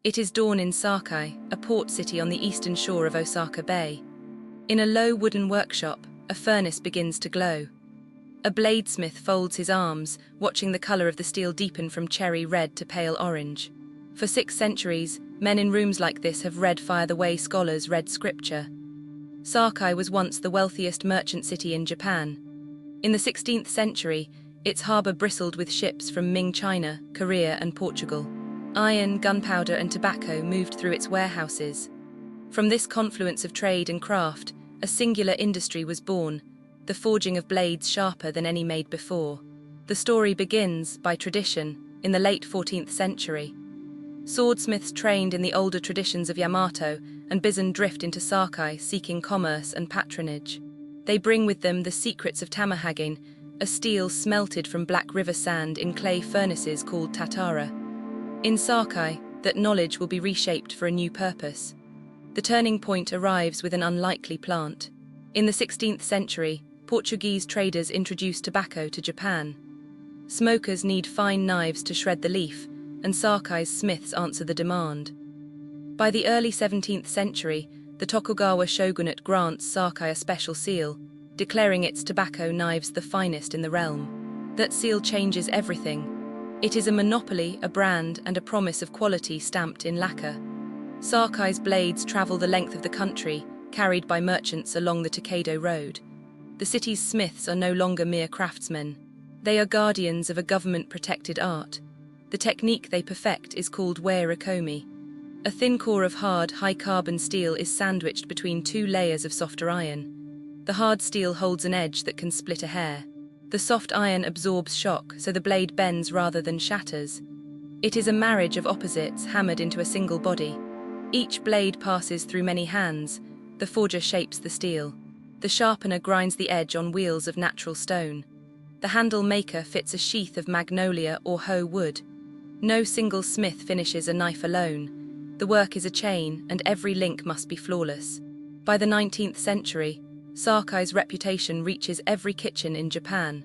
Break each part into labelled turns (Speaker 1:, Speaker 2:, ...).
Speaker 1: It is dawn in Sakai, a port city on the eastern shore of Osaka Bay. In a low wooden workshop, a furnace begins to glow. A bladesmith folds his arms, watching the color of the steel deepen from cherry red to pale orange. For 6 centuries, men in rooms like this have read fire the way scholars read scripture. Sakai was once the wealthiest merchant city in Japan. In the 16th century, its harbor bristled with ships from Ming China, Korea, and Portugal. Iron, gunpowder, and tobacco moved through its warehouses. From this confluence of trade and craft, a singular industry was born, the forging of blades sharper than any made before. The story begins, by tradition, in the late 14th century. Swordsmiths trained in the older traditions of Yamato and Bison drift into Sakai seeking commerce and patronage. They bring with them the secrets of tamahagin, a steel smelted from Black River sand in clay furnaces called tatara. In Sakai, that knowledge will be reshaped for a new purpose. The turning point arrives with an unlikely plant. In the 16th century, Portuguese traders introduced tobacco to Japan. Smokers need fine knives to shred the leaf, and Sakai's smiths answer the demand. By the early 17th century, the Tokugawa shogunate grants Sakai a special seal, declaring its tobacco knives the finest in the realm. That seal changes everything. It is a monopoly, a brand, and a promise of quality stamped in lacquer. Sakai's blades travel the length of the country, carried by merchants along the Takeda Road. The city's smiths are no longer mere craftsmen. They are guardians of a government-protected art. The technique they perfect is called wairikomi. A thin core of hard, high-carbon steel is sandwiched between 2 layers of softer iron. The hard steel holds an edge that can split a hair. The soft iron absorbs shock, so the blade bends rather than shatters. It is a marriage of opposites hammered into a single body. Each blade passes through many hands. The forger shapes the steel. The sharpener grinds the edge on wheels of natural stone. The handle maker fits a sheath of magnolia or hoe wood. No single smith finishes a knife alone. The work is a chain, and every link must be flawless. By the 19th century, Sakai's reputation reaches every kitchen in Japan.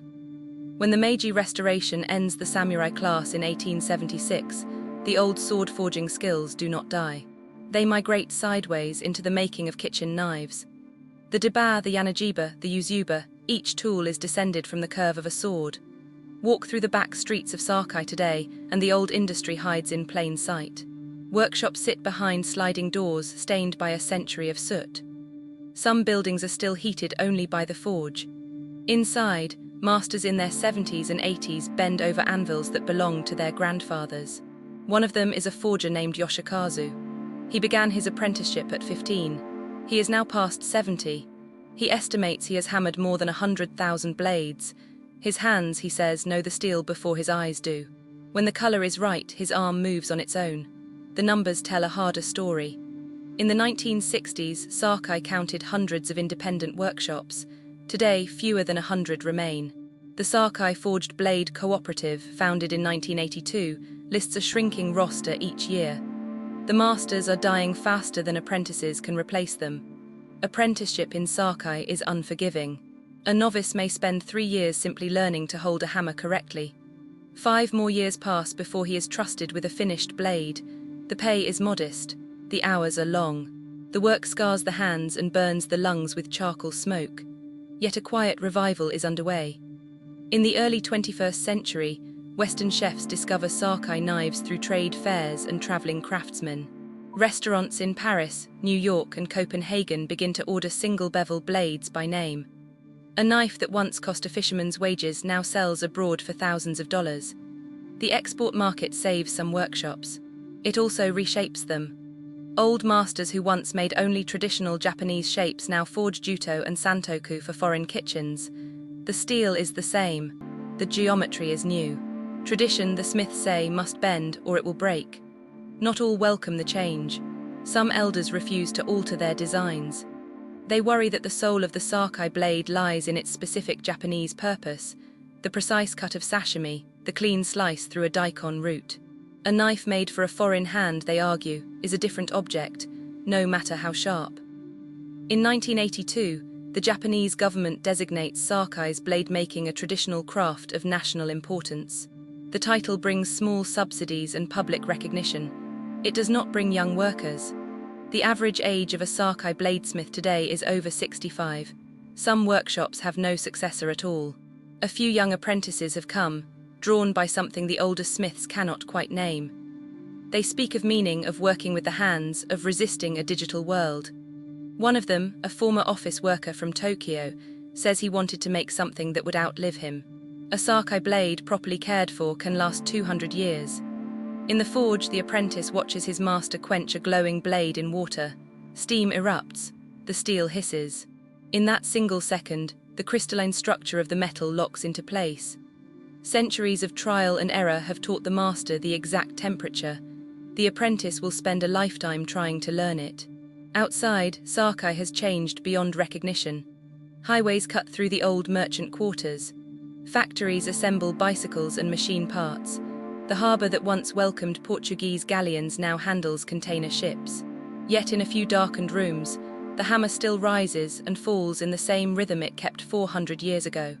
Speaker 1: When the Meiji Restoration ends the samurai class in 1876, the old sword-forging skills do not die. They migrate sideways into the making of kitchen knives. The deba, the yanajiba, the yuzuba, each tool is descended from the curve of a sword. Walk through the back streets of Sakai today, and the old industry hides in plain sight. Workshops sit behind sliding doors stained by a century of soot. Some buildings are still heated only by the forge. Inside, masters in their 70s and 80s bend over anvils that belonged to their grandfathers. One of them is a forger named Yoshikazu. He began his apprenticeship at 15. He is now past 70. He estimates he has hammered more than 100,000 blades. His hands, he says, know the steel before his eyes do. When the color is right, his arm moves on its own. The numbers tell a harder story. In the 1960s, Sakai counted hundreds of independent workshops. Today, fewer than 100 remain. The Sakai Forged Blade Cooperative, founded in 1982, lists a shrinking roster each year. The masters are dying faster than apprentices can replace them. Apprenticeship in Sakai is unforgiving. A novice may spend 3 years simply learning to hold a hammer correctly. 5 more years pass before he is trusted with a finished blade. The pay is modest. The hours are long. The work scars the hands and burns the lungs with charcoal smoke. Yet a quiet revival is underway. In the early 21st century, Western chefs discover Sakai knives through trade fairs and traveling craftsmen. Restaurants in Paris, New York, and Copenhagen begin to order single-bevel blades by name. A knife that once cost a fisherman's wages now sells abroad for thousands of dollars. The export market saves some workshops. It also reshapes them. Old masters who once made only traditional Japanese shapes now forge juto and santoku for foreign kitchens. The steel is the same. The geometry is new. Tradition, the smiths say, must bend or it will break. Not all welcome the change. Some elders refuse to alter their designs. They worry that the soul of the Sakai blade lies in its specific Japanese purpose, the precise cut of sashimi, the clean slice through a daikon root. A knife made for a foreign hand, they argue, is a different object, no matter how sharp. In 1982, the Japanese government designates Sakai's blade making a traditional craft of national importance. The title brings small subsidies and public recognition. It does not bring young workers. The average age of a Sakai bladesmith today is over 65. Some workshops have no successor at all. A few young apprentices have come, drawn by something the older smiths cannot quite name. They speak of meaning of working with the hands, of resisting a digital world. One of them, a former office worker from Tokyo, says he wanted to make something that would outlive him. A Sakai blade, properly cared for, can last 200 years. In the forge, the apprentice watches his master quench a glowing blade in water. Steam erupts, the steel hisses. In that single second, the crystalline structure of the metal locks into place. Centuries of trial and error have taught the master the exact temperature. The apprentice will spend a lifetime trying to learn it. Outside, Sakai has changed beyond recognition. Highways cut through the old merchant quarters. Factories assemble bicycles and machine parts. The harbour that once welcomed Portuguese galleons now handles container ships. Yet in a few darkened rooms, the hammer still rises and falls in the same rhythm it kept 400 years ago.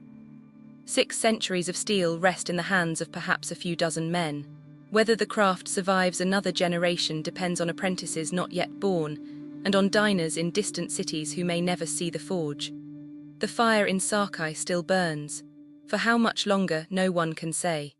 Speaker 1: 6 centuries of steel rest in the hands of perhaps a few dozen men. Whether the craft survives another generation depends on apprentices not yet born, and on diners in distant cities who may never see the forge. The fire in Sakai still burns. For how much longer, no one can say.